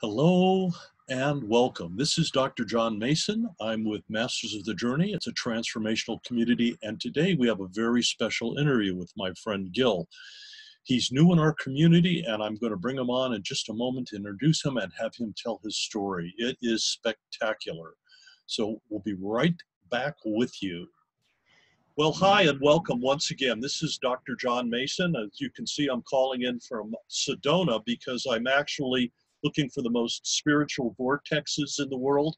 Hello and welcome. This is Dr. John Mason. I'm with Masters of the Journey. It's a transformational community, and today we have a very special interview with my friend Gil. He's new in our community, and I'm going to bring him on in just a moment to introduce him and have him tell his story. It is spectacular. So we'll be right back with you. Well, hi and welcome once again. This is Dr. John Mason. As you can see, I'm calling in from Sedona because I'm actually looking for the most spiritual vortexes in the world.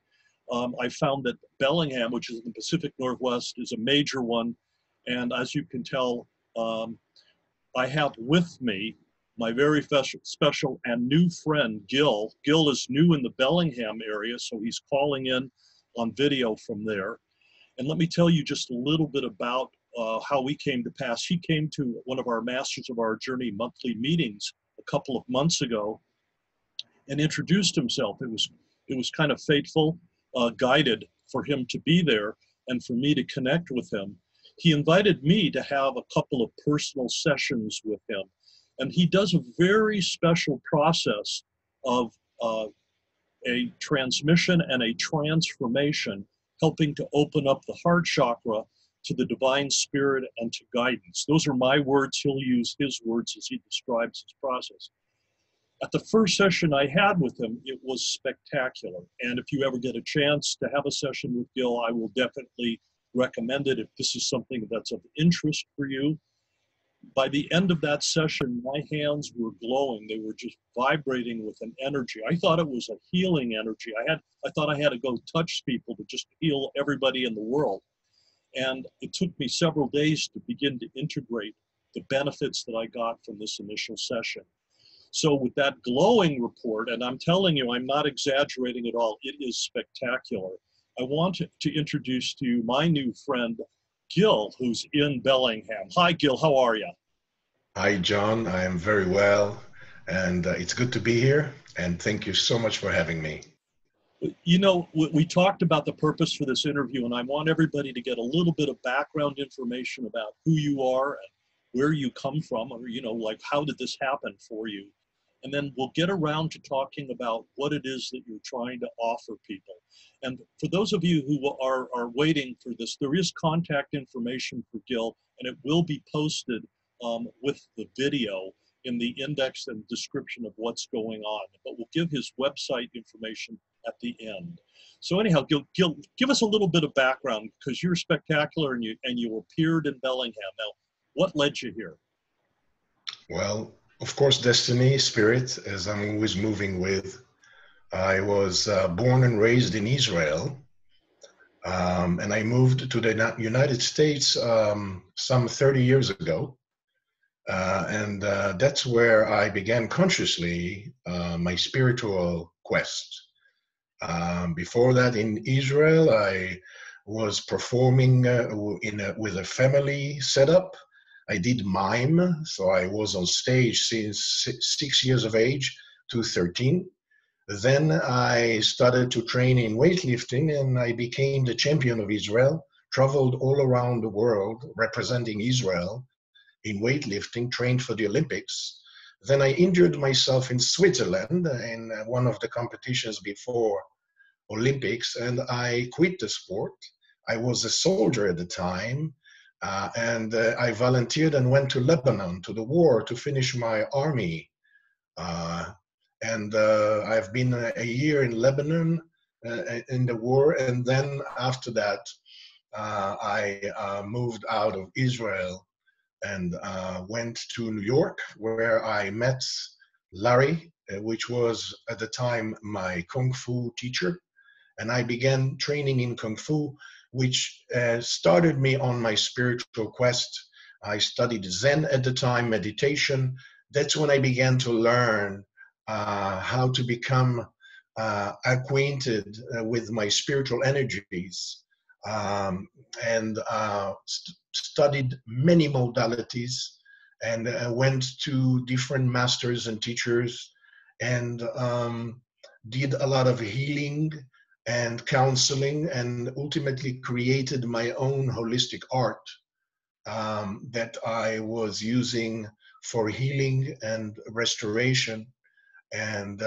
I found that Bellingham, which is in the Pacific Northwest, is a major one. And as you can tell, I have with me my very special and new friend, Gil. Gil is new in the Bellingham area, so he's calling in on video from there. And let me tell you just a little bit about how we came to pass. He came to one of our Masters of our Journey monthly meetings a couple of months ago and introduced himself. It was kind of fateful, guided for him to be there and for me to connect with him. He invited me to have a couple of personal sessions with him. And he does a very special process of a transmission and a transformation, helping to open up the heart chakra to the divine spirit and to guidance. Those are my words. He'll use his words as he describes his process. At the first session I had with him, it was spectacular. And if you ever get a chance to have a session with Gil, I will definitely recommend it if this is something that's of interest for you. By the end of that session, my hands were glowing. They were just vibrating with an energy. I thought it was a healing energy. I thought I had to go touch people to just heal everybody in the world. And it took me several days to begin to integrate the benefits that I got from this initial session. So with that glowing report, and I'm telling you, I'm not exaggerating at all, it is spectacular. I want to introduce to you my new friend, Gil, who's in Bellingham. Hi, Gil, how are you? Hi, John. I am very well, and it's good to be here, and thank you so much for having me. You know, we talked about the purpose for this interview, and I want everybody to get a little bit of background information about who you are and where you come from, or, like how did this happen for you? And then we'll get around to talking about what it is that you're trying to offer people. And for those of you who are waiting for this, there is contact information for Gil, and it will be posted with the video in the index and description of what's going on. But we'll give his website information at the end. So anyhow, Gil, give us a little bit of background, because you're spectacular and you appeared in Bellingham. Now, what led you here? Well, of course, destiny, spirit, as I'm always moving with. I was born and raised in Israel, and I moved to the United States some 30 years ago. And that's where I began consciously my spiritual quest. Before that, in Israel, I was performing with a family setup. I did mime, so I was on stage since 6 years of age to 13. Then I started to train in weightlifting, and I became the champion of Israel, traveled all around the world representing Israel in weightlifting, trained for the Olympics. Then I injured myself in Switzerland in one of the competitions before Olympics, and I quit the sport. I was a soldier at the time, and I volunteered and went to Lebanon, to the war, to finish my army. And I've been a year in Lebanon in the war, and then after that, I moved out of Israel and went to New York, where I met Larry, which was at the time my Kung Fu teacher. And I began training in Kung Fu, which started me on my spiritual quest. I studied Zen at the time, meditation. That's when I began to learn how to become acquainted with my spiritual energies, and studied many modalities, and went to different masters and teachers, and did a lot of healing and counseling, and ultimately created my own holistic art that I was using for healing and restoration. and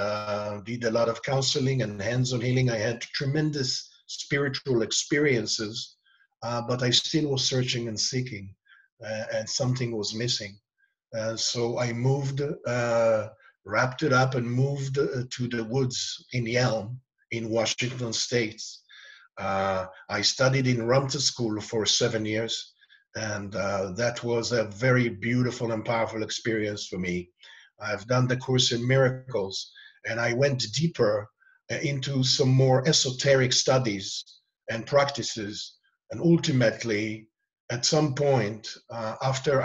did a lot of counseling and hands-on healing. I had tremendous spiritual experiences, but I still was searching and seeking, and something was missing. So I moved, wrapped it up, and moved to the woods in Yelm in Washington State. I studied in Rumta School for 7 years, and that was a very beautiful and powerful experience for me. I've done the course in miracles, and I went deeper into some more esoteric studies and practices. And ultimately, at some point, after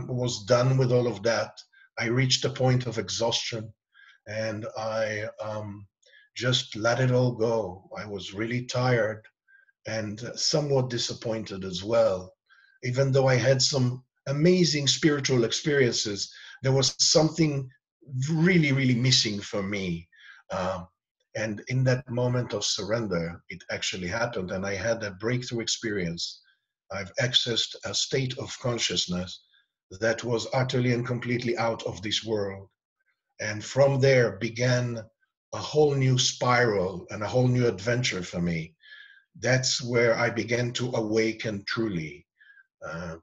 was done with all of that, I reached a point of exhaustion, and I just let it all go. I was really tired and somewhat disappointed as well. Even though I had some amazing spiritual experiences, there was something really, really missing for me. And in that moment of surrender, it actually happened, and I had a breakthrough experience. I've accessed a state of consciousness that was utterly and completely out of this world. And from there began a whole new spiral and a whole new adventure for me. That's where I began to awaken truly. Uh,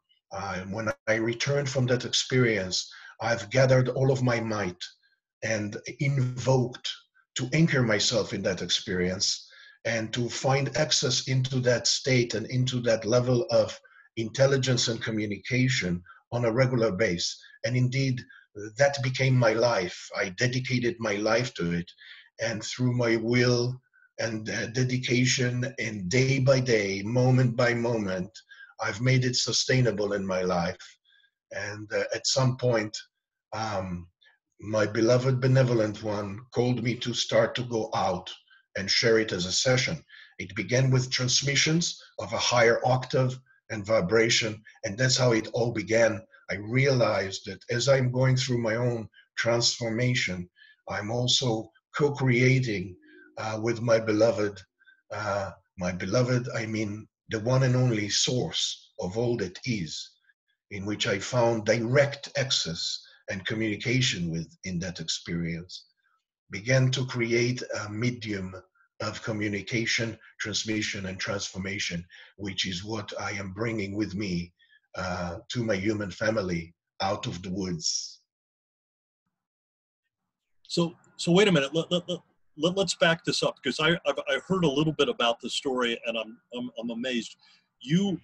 when I returned from that experience, I've gathered all of my might and invoked to anchor myself in that experience and to find access into that state and into that level of intelligence and communication on a regular basis. And indeed, that became my life. I dedicated my life to it. And through my will and dedication, and day by day, moment by moment, I've made it sustainable in my life. And at some point, um, my beloved benevolent one called me to start to go out and share it as a session. It began with transmissions of a higher octave and vibration, and that's how it all began. I realized that as I'm going through my own transformation, I'm also co-creating with my beloved. I mean the one and only source of all that is, in which I found direct access and communication with in that experience, began to create a medium of communication, transmission, and transformation, which is what I am bringing with me to my human family out of the woods. So wait a minute. Let's back this up, because I heard a little bit about the story, and I'm amazed. You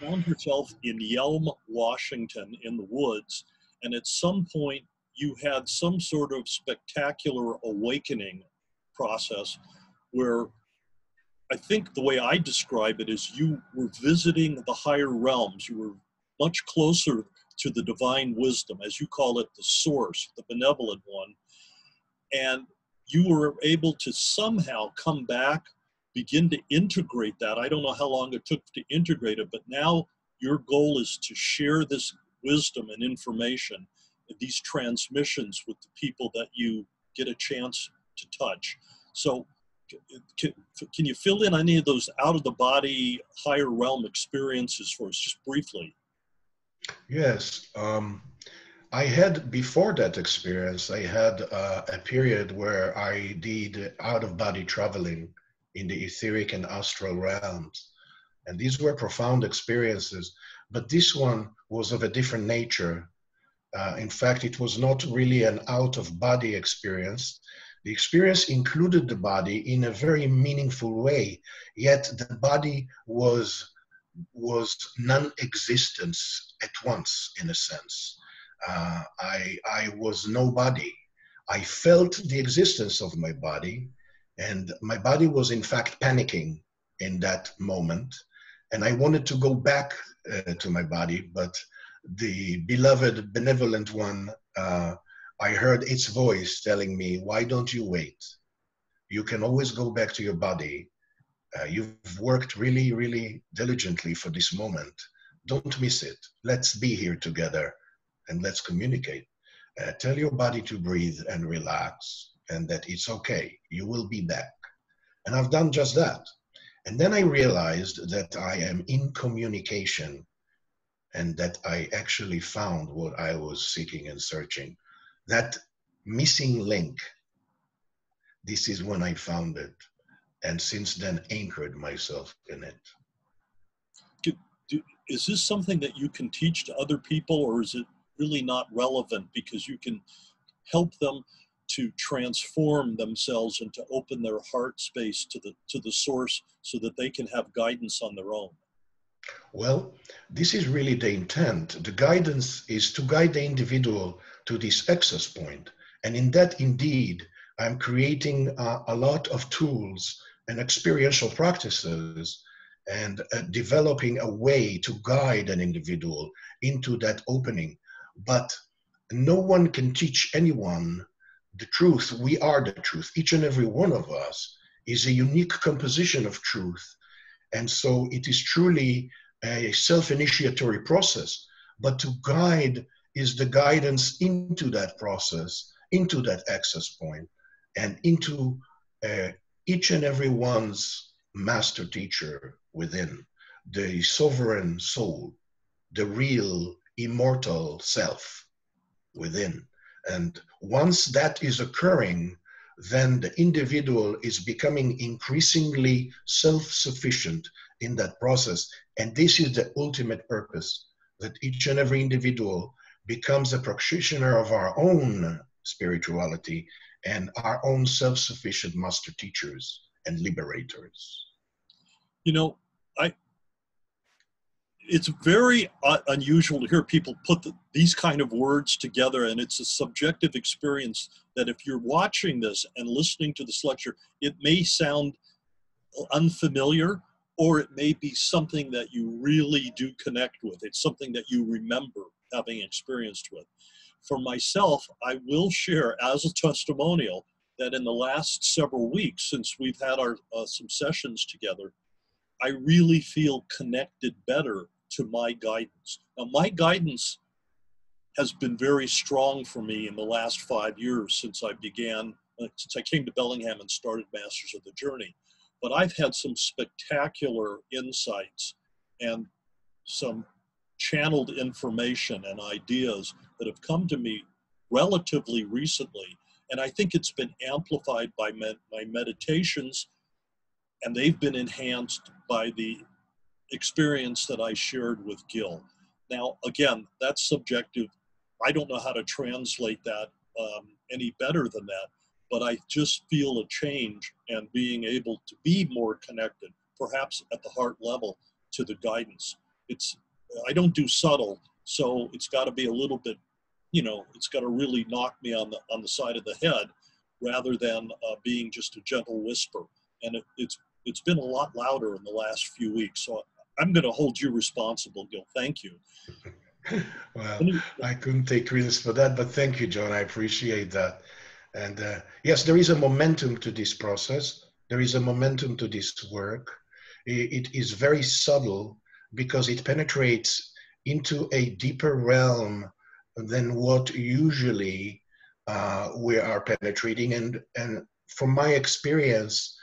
found yourself in Yelm, Washington, in the woods, and at some point you had some sort of spectacular awakening process where I think the way I describe it is you were visiting the higher realms. You were much closer to the divine wisdom, as you call it, the source, the benevolent one. And you were able to somehow come back, begin to integrate that. I don't know how long it took to integrate it, but now your goal is to share this wisdom and information, these transmissions, with the people that you get a chance to touch. So can you fill in any of those out of the body higher realm experiences for us, just briefly? Yes. I had, before that experience, I had a period where I did out-of-body traveling in the etheric and astral realms. And these were profound experiences, but this one was of a different nature. In fact, it was not really an out-of-body experience. The experience included the body in a very meaningful way, yet the body was non-existent at once, in a sense. I was nobody. I felt the existence of my body, and my body was in fact panicking in that moment. And I wanted to go back to my body, but the beloved, benevolent one, I heard its voice telling me, why don't you wait? You can always go back to your body. You've worked really, really diligently for this moment. Don't miss it. Let's be here together and let's communicate. Tell your body to breathe and relax, and that it's okay. You will be back. And I've done just that. And then I realized that I am in communication, and that I actually found what I was seeking and searching. That missing link. This is when I found it, and since then anchored myself in it. Is this something that you can teach to other people, or is it really not relevant because you can help them to transform themselves and to open their heart space to the source so that they can have guidance on their own? Well, this is really the intent. The guidance is to guide the individual to this access point. And in that, indeed, I'm creating a lot of tools and experiential practices and developing a way to guide an individual into that opening. But no one can teach anyone the truth. We are the truth. Each and every one of us is a unique composition of truth. And so it is truly a self-initiatory process. But to guide is the guidance into that process, into that access point, and into each and every one's master teacher within, the sovereign soul, the real immortal self within. And once that is occurring, then the individual is becoming increasingly self-sufficient in that process. And this is the ultimate purpose, that each and every individual becomes a practitioner of our own spirituality and our own self-sufficient master teachers and liberators. You know, it's very unusual to hear people put these kind of words together, and it's a subjective experience that if you're watching this and listening to this lecture, it may sound unfamiliar, or it may be something that you really do connect with. It's something that you remember having experienced with. For myself, I will share as a testimonial that in the last several weeks, since we've had our some sessions together, I really feel connected better to my guidance. Now, my guidance has been very strong for me in the last 5 years since I came to Bellingham and started Masters of the Journey. But I've had some spectacular insights and some channeled information and ideas that have come to me relatively recently. And I think it's been amplified by my meditations, and they've been enhanced by the experience that I shared with Gil. Now, again, that's subjective. I don't know how to translate that any better than that, but I just feel a change and being able to be more connected, perhaps at the heart level, to the guidance. I don't do subtle, so it's got to be a little bit, it's got to really knock me on the side of the head, rather than being just a gentle whisper. And it's been a lot louder in the last few weeks. So I'm going to hold you responsible, Gil. Thank you. Well, I couldn't take credence for that, but thank you, John. I appreciate that. And yes, there is a momentum to this process. There is a momentum to this work. It is very subtle because it penetrates into a deeper realm than what usually we are penetrating. And from my experience,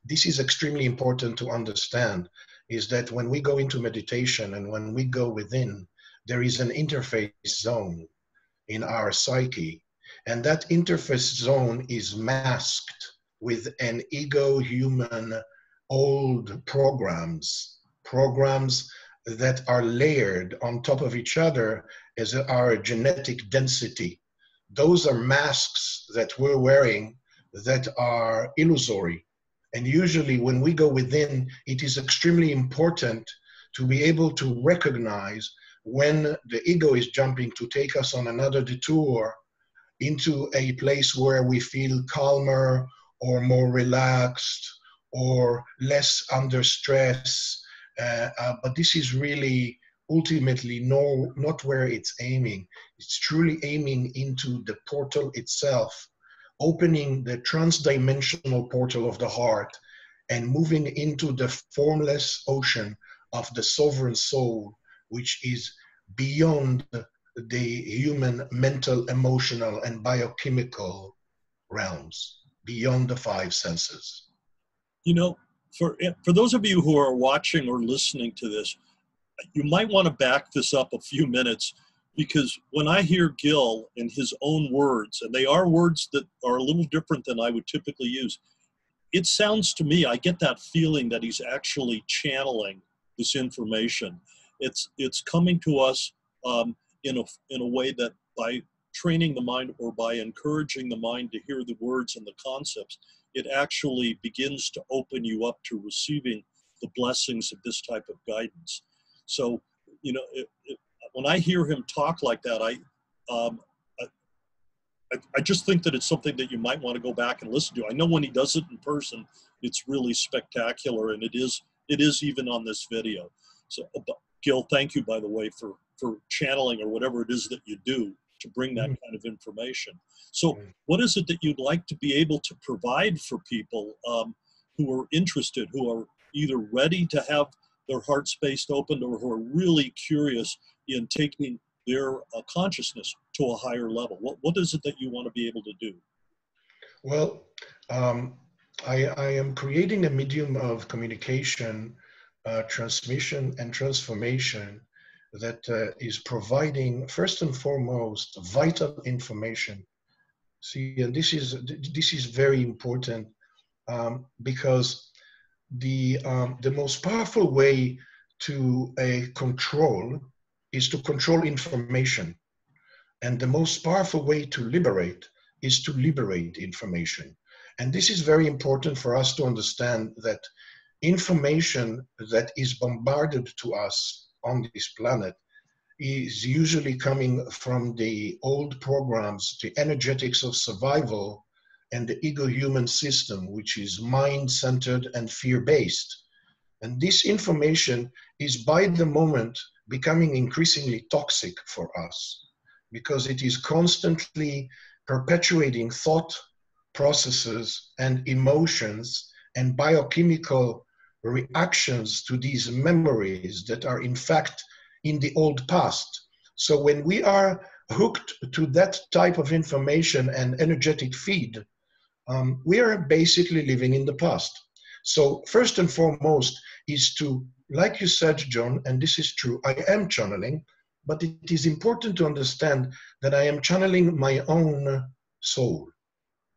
this is extremely important to understand, is that when we go into meditation and when we go within, there is an interface zone in our psyche. And that interface zone is masked with an ego-human old programs that are layered on top of each other as our genetic density. Those are masks that we're wearing that are illusory. And usually when we go within, it is extremely important to be able to recognize when the ego is jumping to take us on another detour into a place where we feel calmer or more relaxed or less under stress. But this is really ultimately not where it's aiming. It's truly aiming into the portal itself, opening the trans-dimensional portal of the heart and moving into the formless ocean of the sovereign soul, which is beyond the human mental, emotional, and biochemical realms, beyond the five senses. For those of you who are watching or listening to this, you might want to back this up a few minutes because when I hear Gil in his own words, and they are words that are a little different than I would typically use, it sounds to me, I get that feeling that he's actually channeling this information. It's coming to us in a way that by training the mind or by encouraging the mind to hear the words and the concepts, it actually begins to open you up to receiving the blessings of this type of guidance. So, when I hear him talk like that, um, I just think that it's something that you might want to go back and listen to. I know when he does it in person, it's really spectacular, and it is even on this video. So, Gil, thank you, by the way, for channeling or whatever it is that you do to bring that kind of information. So, what is it that you'd like to be able to provide for people who are interested, who are either ready to have their heart space opened, or who are really curious in taking their consciousness to a higher level? What is it that you want to be able to do? Well, I am creating a medium of communication, transmission, and transformation that is providing, first and foremost, vital information. See, and this is very important, because the most powerful way to control is to control information. And the most powerful way to liberate is to liberate information. And this is very important for us to understand, that information that is bombarded to us on this planet is usually coming from the old programs, the energetics of survival, and the ego-human system, which is mind-centered and fear-based. And this information is by the moment becoming increasingly toxic for us, because it is constantly perpetuating thought processes and emotions and biochemical reactions to these memories that are in fact in the old past. So when we are hooked to that type of information and energetic feed, we are basically living in the past. So first and foremost is to, like you said, John, and this is true, I am channeling, but it is important to understand that I am channeling my own soul.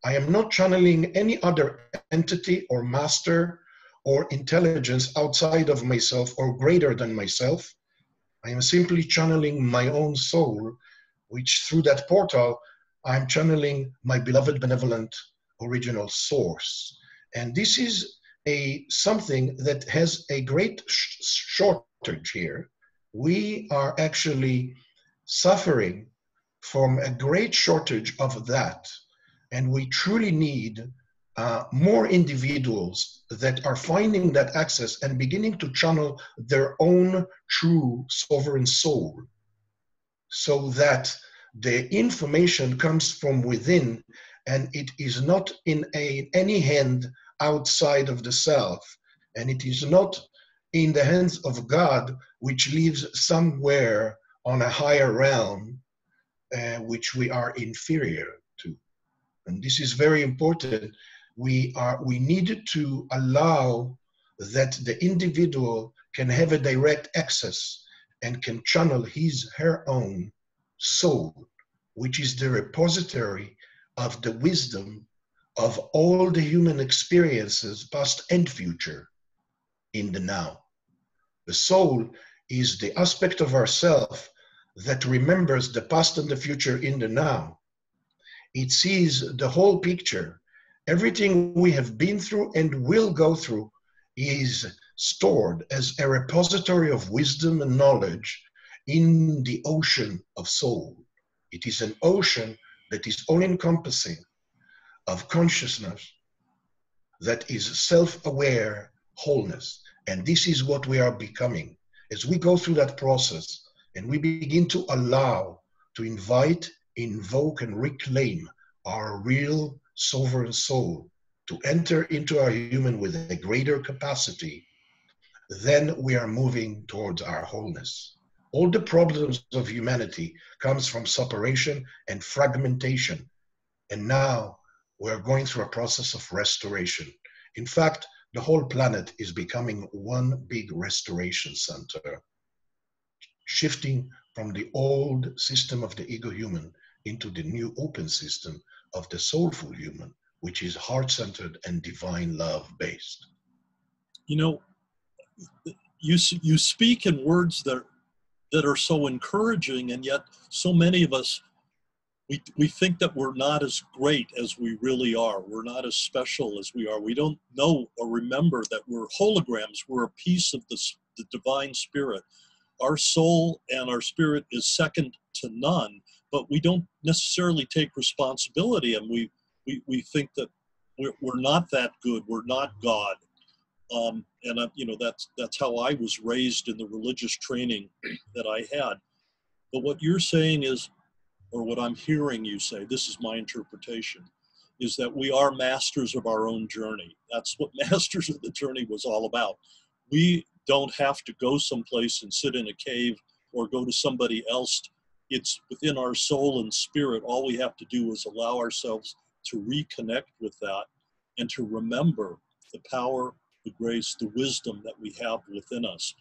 I am not channeling any other entity or master or intelligence outside of myself or greater than myself. I am simply channeling my own soul, which through that portal, I'm channeling my beloved, benevolent, original source. And this is something that has a great shortage here. We are actually suffering from a great shortage of that. And we truly need more individuals that are finding that access and beginning to channel their own true sovereign soul, so that the information comes from within and it is not in any hand outside of the self, and it is not in the hands of God, which lives somewhere on a higher realm, which we are inferior to. And this is very important. We need to allow that the individual can have a direct access and can channel her own soul, which is the repository of the wisdom of all the human experiences, past and future, in the now. The soul is the aspect of ourself that remembers the past and the future in the now. It sees the whole picture. Everything we have been through and will go through is stored as a repository of wisdom and knowledge in the ocean of soul. It is an ocean that is all-encompassing of consciousness, that is self-aware wholeness. And this is what we are becoming. As we go through that process and we begin to allow, to invite, invoke, and reclaim our real sovereign soul to enter into our human with a greater capacity, then we are moving towards our wholeness. All the problems of humanity comes from separation and fragmentation. And now we're going through a process of restoration. In fact, the whole planet is becoming one big restoration center, shifting from the old system of the ego human into the new open system of the soulful human, which is heart-centered and divine love-based. You know, you speak in words that are so encouraging, and yet so many of us, we think that we're not as great as we really are. We're not as special as we are. We don't know or remember that we're holograms. We're a piece of the divine spirit. Our soul and our spirit is second to none, but we don't necessarily take responsibility, and we think that we're not that good. We're not God. That's how I was raised in the religious training that I had. But what you're saying is, or what I'm hearing you say, this is my interpretation, is that we are masters of our own journey. That's what Masters of the Journey was all about. We don't have to go someplace and sit in a cave or go to somebody else. It's within our soul and spirit. All we have to do is allow ourselves to reconnect with that and to remember the power, the grace, the wisdom that we have within us.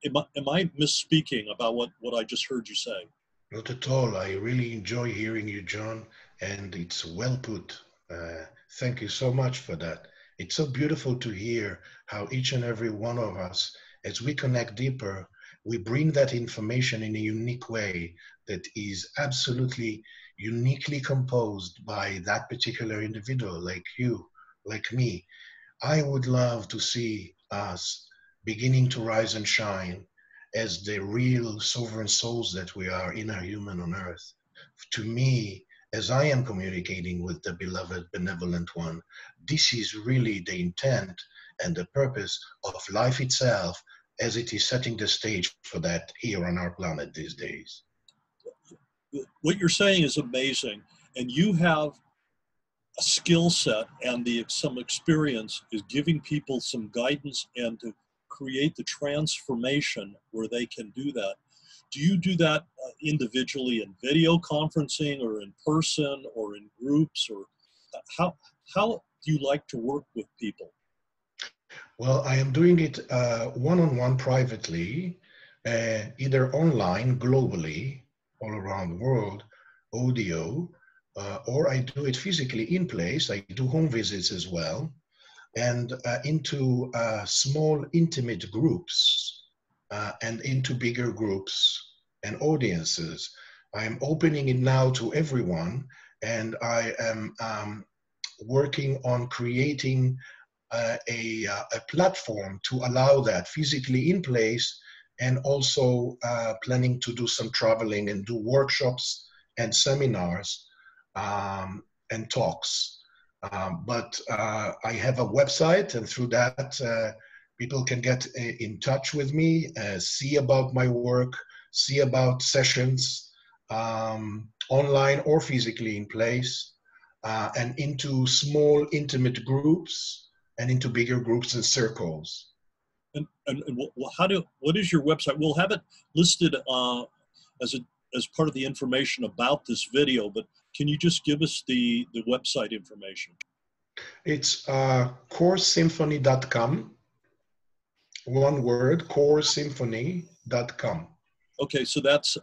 Am I misspeaking about what I just heard you say? Not at all. I really enjoy hearing you, John, and it's well put. Thank you so much for that. It's so beautiful to hear how each and every one of us, as we connect deeper, we bring that information in a unique way that is absolutely uniquely composed by that particular individual, like you, like me. I would love to see us beginning to rise and shine as the real sovereign souls that we are in our human on earth. To me, as I am communicating with the beloved benevolent one, this is really the intent and the purpose of life itself as it is setting the stage for that here on our planet these days. What you're saying is amazing, and you have a skill set and some experience is giving people some guidance and to create the transformation where they can do that. Do you do that individually in video conferencing or in person or in groups, or how do you like to work with people? Well, I am doing it one-on-one privately, either online, globally, all around the world, audio, or I do it physically in place. I do home visits as well, and into small, intimate groups and into bigger groups and audiences. I am opening it now to everyone, and I am working on creating a platform to allow that physically in place, and also planning to do some traveling and do workshops and seminars and talks. But I have a website, and through that, people can get in touch with me, see about my work, see about sessions, online or physically in place, and into small, intimate groups, and into bigger groups and circles. And what is your website? We'll have it listed as part of the information about this video, but can you just give us the website information? It's coresymphony.com. One word, coresymphony.com. Okay, so that's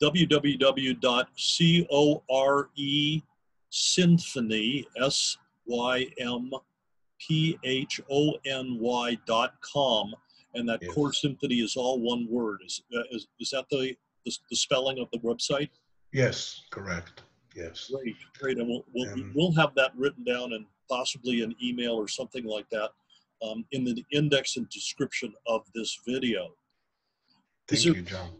www.coresymphony, SYMPHONY.com, and that Yes. Core Symphony is all one word. Is that the spelling of the website? Yes, correct. Yes. Great, and we'll have that written down and possibly an email or something like that in the index and description of this video. Thank you, John.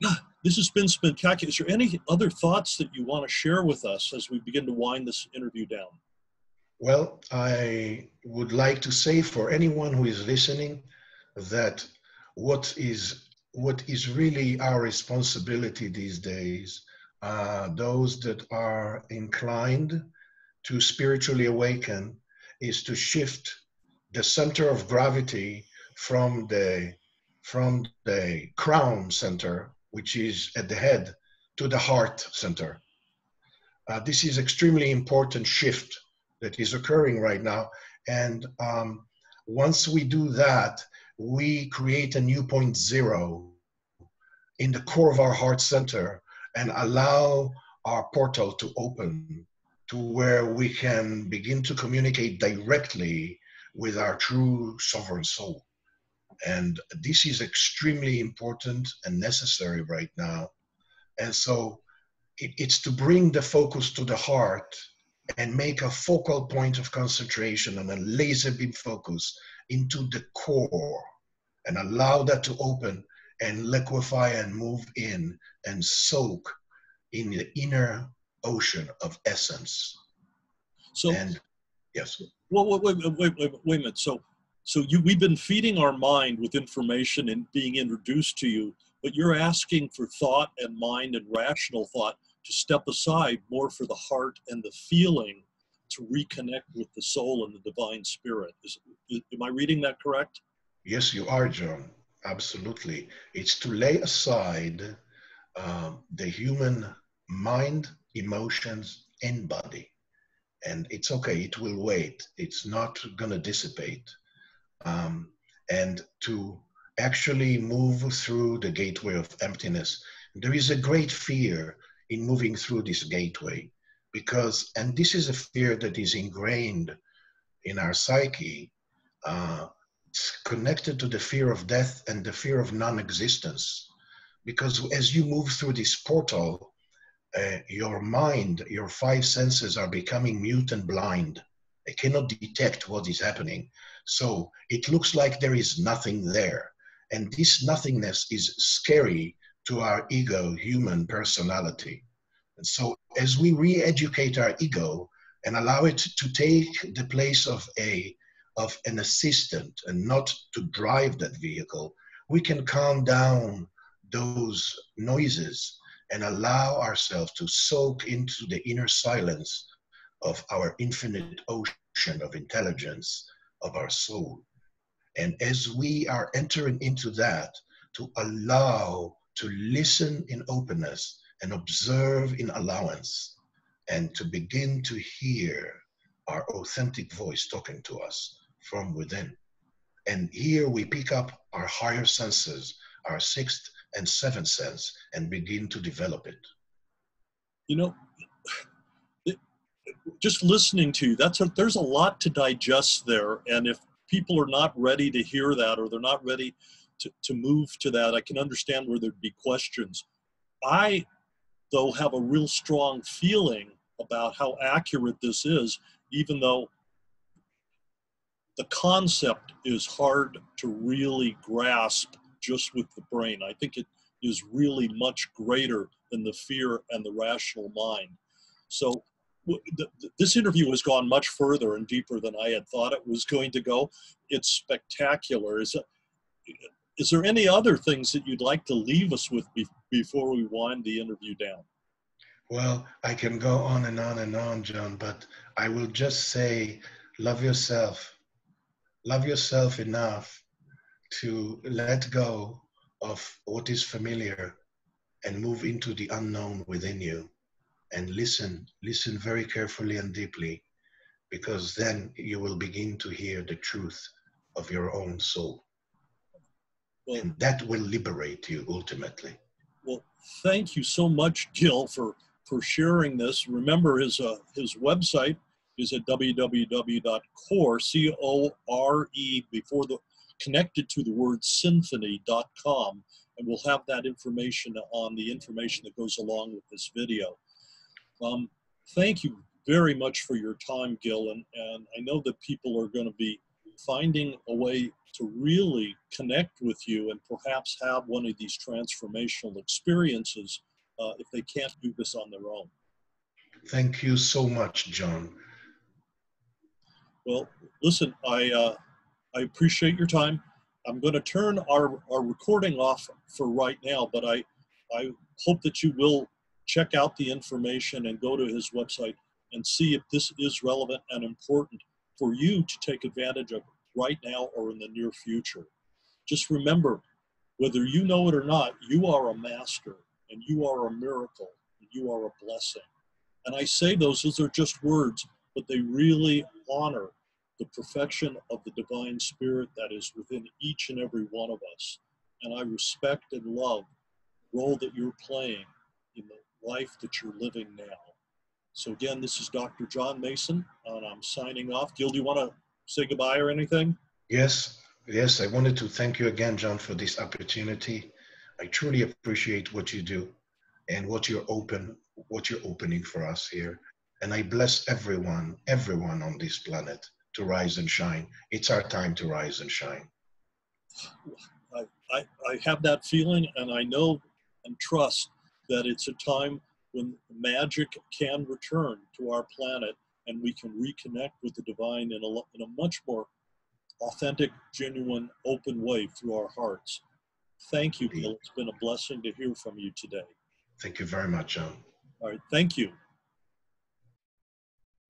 This has been spectacular. Is there any other thoughts that you want to share with us as we begin to wind this interview down? Well, I would like to say for anyone who is listening that what is really our responsibility these days, those that are inclined to spiritually awaken, is to shift the center of gravity from the crown center, which is at the head, to the heart center. This is extremely important shift that is occurring right now. And once we do that, we create a new point zero in the core of our heart center and allow our portal to open to where we can begin to communicate directly with our true sovereign soul. And this is extremely important and necessary right now. And so it's to bring the focus to the heart and make a focal point of concentration and a laser beam focus into the core and allow that to open and liquefy and move in and soak in the inner ocean of essence. So, And yes. well, wait a minute. We've been feeding our mind with information and being introduced to you, but you're asking for thought and mind and rational thought to step aside more for the heart and the feeling to reconnect with the soul and the divine spirit. Am I reading that correct? Yes, you are, John. Absolutely. It's to lay aside the human mind, emotions, and body. And it's okay, it will wait. It's not going to dissipate. Um, and to actually move through the gateway of emptiness. There is a great fear in moving through this gateway because, and this is a fear that is ingrained in our psyche, it's connected to the fear of death and the fear of non-existence. Because as you move through this portal, your mind, your five senses are becoming mute and blind. They cannot detect what is happening. So it looks like there is nothing there. And this nothingness is scary to our ego, human personality. And so as we re-educate our ego and allow it to take the place of an assistant and not to drive that vehicle, we can calm down those noises and allow ourselves to soak into the inner silence of our infinite ocean of intelligence, of our soul. And as we are entering into that, to allow, to listen in openness and observe in allowance, and to begin to hear our authentic voice talking to us from within. And here we pick up our higher senses, our sixth and seventh sense, and begin to develop it. You know, just listening to you, there's a lot to digest there. And if people are not ready to hear that, or they're not ready to move to that, I can understand where there'd be questions. I, though, have a real strong feeling about how accurate this is, even though the concept is hard to really grasp just with the brain. I think it is really much greater than the fear and the rational mind. So this interview has gone much further and deeper than I had thought it was going to go. It's spectacular. Is there any other things that you'd like to leave us with before we wind the interview down? Well, I can go on and on and on, John, but I will just say, love yourself. Love yourself enough to let go of what is familiar and move into the unknown within you. And listen very carefully and deeply, because then you will begin to hear the truth of your own soul. Well, and that will liberate you ultimately. Well, thank you so much, Gil, for sharing this. Remember, his website is at www.core, C-O-R-E, connected to the word symphony.com, and we'll have that information on the information that goes along with this video. Thank you very much for your time, Gil, and I know that people are going to be finding a way to really connect with you and perhaps have one of these transformational experiences if they can't do this on their own. Thank you so much, John. Well, listen, I appreciate your time. I'm going to turn our recording off for right now, but I hope that you will check out the information and go to his website and see if this is relevant and important for you to take advantage of right now or in the near future. Just remember, whether you know it or not, you are a master and you are a miracle and you are a blessing. And I say those are just words, but they really honor the perfection of the divine spirit that is within each and every one of us. And I respect and love role that you're playing in the life that you're living now. So again, this is Dr. John Mason, and I'm signing off. Gil, do you want to say goodbye or anything? Yes, yes, I wanted to thank you again, John, for this opportunity. I truly appreciate what you do and what you're opening for us here. And I bless everyone on this planet to rise and shine. It's our time to rise and shine. I have that feeling, and I know and trust that it's a time when magic can return to our planet and we can reconnect with the divine in a much more authentic, genuine, open way through our hearts. Thank you, Indeed. Gil. It's been a blessing to hear from you today. Thank you very much, John. All right, thank you.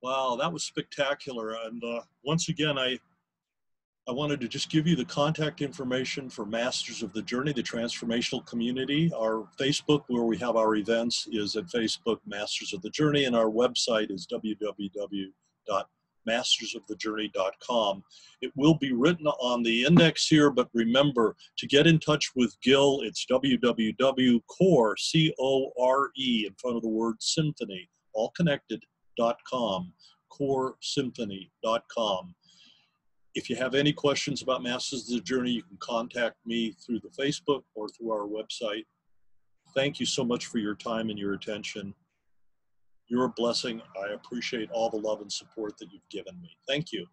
Wow, that was spectacular. And once again, I wanted to just give you the contact information for Masters of the Journey, the transformational community. Our Facebook, where we have our events, is at Facebook, Masters of the Journey, and our website is www.mastersofthejourney.com. It will be written on the index here, but remember to get in touch with Gil, it's www.core, C-O-R-E, in front of the word symphony, all connected.com, coresymphony.com. If you have any questions about Masters of the Journey, you can contact me through the Facebook or through our website. Thank you so much for your time and your attention. You're a blessing. I appreciate all the love and support that you've given me. Thank you.